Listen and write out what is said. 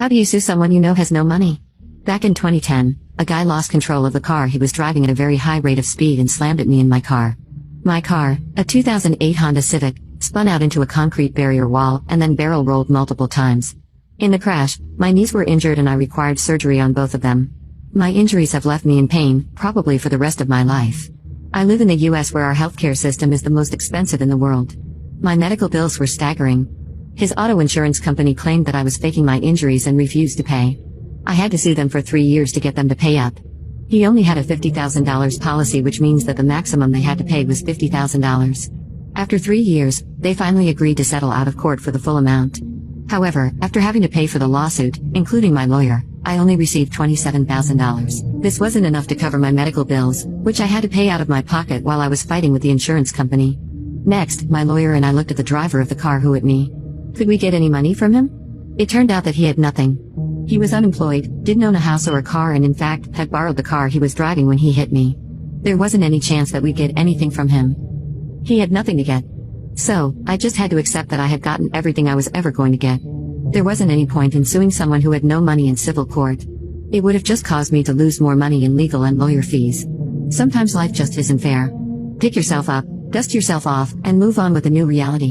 How do you sue someone you know has no money? Back in 2010, a guy lost control of the car he was driving at a very high rate of speed and slammed at me in my car. My car, a 2008 Honda Civic, spun out into a concrete barrier wall and then barrel rolled multiple times. In the crash, my knees were injured and I required surgery on both of them. My injuries have left me in pain, probably for the rest of my life. I live in the US where our healthcare system is the most expensive in the world. My medical bills were staggering. His auto insurance company claimed that I was faking my injuries and refused to pay. I had to sue them for 3 years to get them to pay up. He only had a $50,000 policy, which means that the maximum they had to pay was $50,000. After 3 years, they finally agreed to settle out of court for the full amount. However, after having to pay for the lawsuit, including my lawyer, I only received $27,000. This wasn't enough to cover my medical bills, which I had to pay out of my pocket while I was fighting with the insurance company. Next, my lawyer and I looked at the driver of the car who hit me. Could we get any money from him? It turned out that he had nothing. He was unemployed, didn't own a house or a car, and in fact, had borrowed the car he was driving when he hit me. There wasn't any chance that we'd get anything from him. He had nothing to get. So, I just had to accept that I had gotten everything I was ever going to get. There wasn't any point in suing someone who had no money in civil court. It would have just caused me to lose more money in legal and lawyer fees. Sometimes life just isn't fair. Pick yourself up, dust yourself off, and move on with a new reality.